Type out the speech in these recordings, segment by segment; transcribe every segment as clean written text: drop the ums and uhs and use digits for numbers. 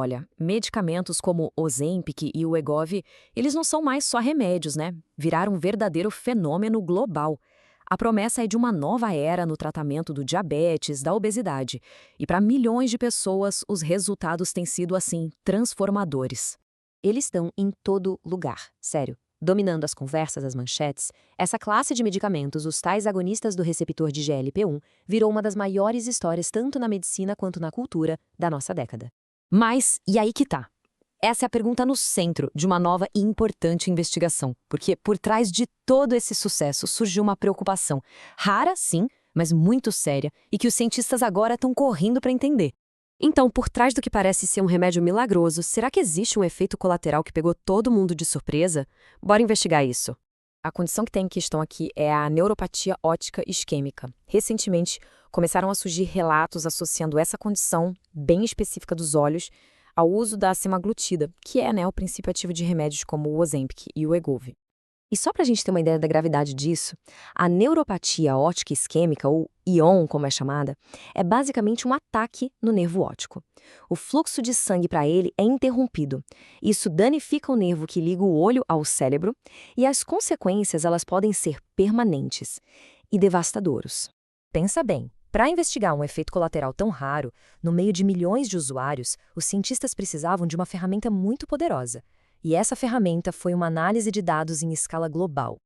olha, medicamentos como o Ozempic e o Wegovy, eles não são mais só remédios, né? Viraram um verdadeiro fenômeno global. A promessa é de uma nova era no tratamento do diabetes, da obesidade. E para milhões de pessoas, os resultados têm sido, assim, transformadores. Eles estão em todo lugar, sério. Dominando as conversas, as manchetes, essa classe de medicamentos, os tais agonistas do receptor de GLP-1, virou uma das maiores histórias tanto na medicina quanto na cultura da nossa década. Mas, e aí que tá? Essa é a pergunta no centro de uma nova e importante investigação, porque por trás de todo esse sucesso surgiu uma preocupação, rara sim, mas muito séria, e que os cientistas agora estão correndo para entender. Então, por trás do que parece ser um remédio milagroso, será que existe um efeito colateral que pegou todo mundo de surpresa? Bora investigar isso. A condição que tem em questão aqui é a neuropatia óptica isquêmica. Recentemente, começaram a surgir relatos associando essa condição bem específica dos olhos ao uso da semaglutida, que é, né, o princípio ativo de remédios como o Ozempic e o Wegovy. E só para a gente ter uma ideia da gravidade disso, a neuropatia óptica isquêmica, ou ION, como é chamada, é basicamente um ataque no nervo óptico. O fluxo de sangue para ele é interrompido. Isso danifica o nervo que liga o olho ao cérebro e as consequências elas podem ser permanentes e devastadoras. Pensa bem, para investigar um efeito colateral tão raro, no meio de milhões de usuários, os cientistas precisavam de uma ferramenta muito poderosa. E essa ferramenta foi uma análise de dados em escala global.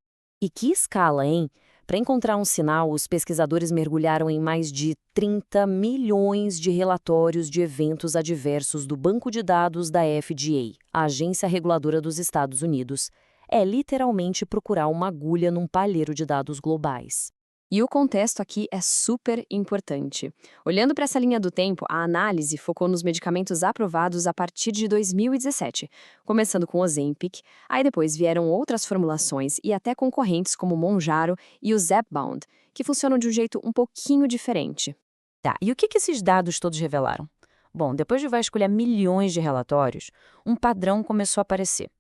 E que escala, hein? Para encontrar um sinal, os pesquisadores mergulharam em mais de 30 milhões de relatórios de eventos adversos do banco de dados da FDA, a agência reguladora dos Estados Unidos. É literalmente procurar uma agulha num palheiro de dados globais. E o contexto aqui é super importante. Olhando para essa linha do tempo, a análise focou nos medicamentos aprovados a partir de 2017, começando com o Ozempic, aí depois vieram outras formulações e até concorrentes como o Mounjaro e o Zepbound, que funcionam de um jeito um pouquinho diferente. Tá, e o que esses dados todos revelaram? Bom, depois de vasculhar milhões de relatórios, um padrão começou a aparecer.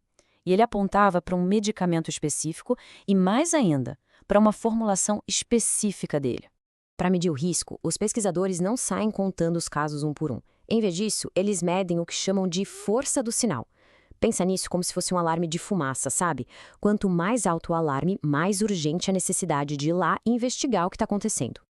E ele apontava para um medicamento específico e, mais ainda, para uma formulação específica dele. Para medir o risco, os pesquisadores não saem contando os casos um por um. Em vez disso, eles medem o que chamam de força do sinal. Pensa nisso como se fosse um alarme de fumaça, sabe? Quanto mais alto o alarme, mais urgente a necessidade de ir lá e investigar o que está acontecendo.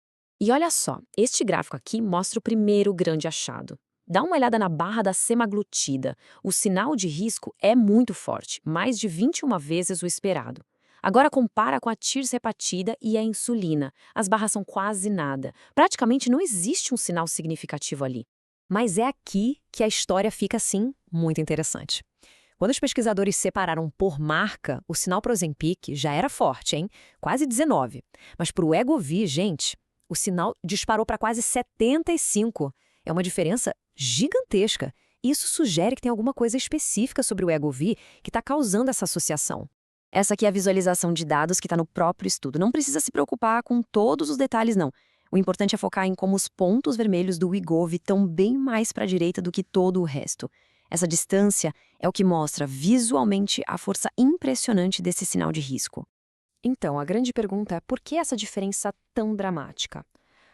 E olha só, este gráfico aqui mostra o primeiro grande achado. Dá uma olhada na barra da semaglutida. O sinal de risco é muito forte, mais de 21 vezes o esperado. Agora compara com a tirzepatida e a insulina. As barras são quase nada. Praticamente não existe um sinal significativo ali. Mas é aqui que a história fica, assim, muito interessante. Quando os pesquisadores separaram por marca, o sinal para o Ozempic já era forte, hein? Quase 19. Mas para o Wegovy, gente, o sinal disparou para quase 75. É uma diferença gigantesca. Isso sugere que tem alguma coisa específica sobre o Wegovy que está causando essa associação. Essa aqui é a visualização de dados que está no próprio estudo. Não precisa se preocupar com todos os detalhes, não. O importante é focar em como os pontos vermelhos do Wegovy estão bem mais para a direita do que todo o resto. Essa distância é o que mostra visualmente a força impressionante desse sinal de risco. Então, a grande pergunta é por que essa diferença tão dramática?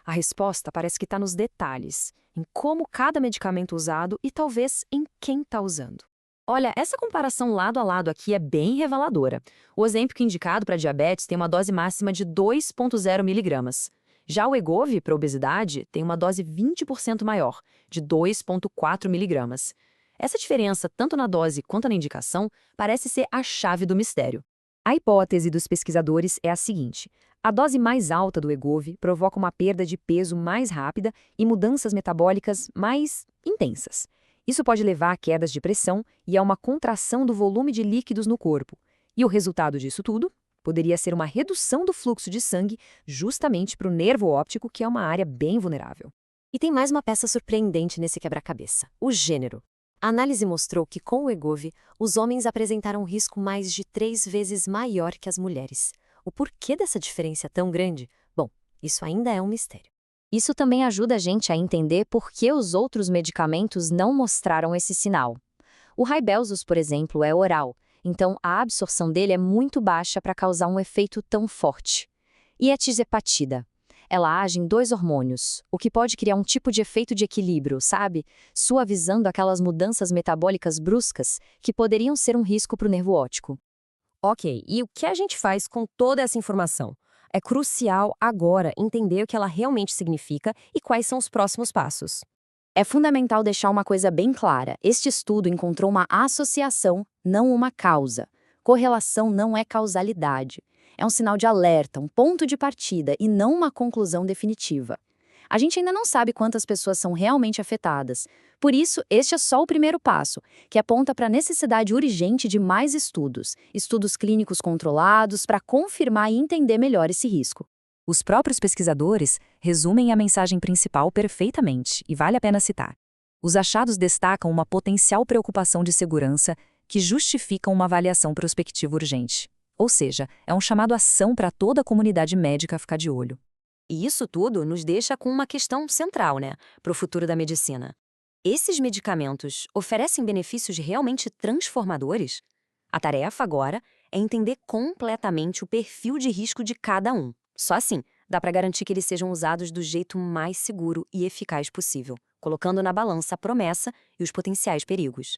A resposta parece que está nos detalhes, em como cada medicamento usado e talvez em quem está usando. Olha, essa comparação lado a lado aqui é bem reveladora. O Ozempic indicado para diabetes tem uma dose máxima de 2,0 miligramas. Já o Wegovy, para obesidade, tem uma dose 20% maior, de 2,4 miligramas. Essa diferença, tanto na dose quanto na indicação, parece ser a chave do mistério. A hipótese dos pesquisadores é a seguinte: a dose mais alta do Wegovy provoca uma perda de peso mais rápida e mudanças metabólicas mais intensas. Isso pode levar a quedas de pressão e a uma contração do volume de líquidos no corpo. E o resultado disso tudo poderia ser uma redução do fluxo de sangue justamente para o nervo óptico, que é uma área bem vulnerável. E tem mais uma peça surpreendente nesse quebra-cabeça: o gênero. A análise mostrou que com o Wegovy, os homens apresentaram um risco mais de 3 vezes maior que as mulheres. O porquê dessa diferença tão grande? Bom, isso ainda é um mistério. Isso também ajuda a gente a entender por que os outros medicamentos não mostraram esse sinal. O Rybelsus, por exemplo, é oral, então a absorção dele é muito baixa para causar um efeito tão forte. E a tirzepatida? Ela age em 2 hormônios, o que pode criar um tipo de efeito de equilíbrio, sabe? Suavizando aquelas mudanças metabólicas bruscas que poderiam ser um risco para o nervo óptico. Ok, e o que a gente faz com toda essa informação? É crucial agora entender o que ela realmente significa e quais são os próximos passos. É fundamental deixar uma coisa bem clara: este estudo encontrou uma associação, não uma causa. Correlação não é causalidade. É um sinal de alerta, um ponto de partida e não uma conclusão definitiva. A gente ainda não sabe quantas pessoas são realmente afetadas. Por isso, este é só o primeiro passo, que aponta para a necessidade urgente de mais estudos, estudos clínicos controlados, para confirmar e entender melhor esse risco. Os próprios pesquisadores resumem a mensagem principal perfeitamente, e vale a pena citar. Os achados destacam uma potencial preocupação de segurança que justificam uma avaliação prospectiva urgente. Ou seja, é um chamado à ação para toda a comunidade médica ficar de olho. E isso tudo nos deixa com uma questão central, né, para o futuro da medicina. Esses medicamentos oferecem benefícios realmente transformadores? A tarefa agora é entender completamente o perfil de risco de cada um. Só assim, dá para garantir que eles sejam usados do jeito mais seguro e eficaz possível, colocando na balança a promessa e os potenciais perigos.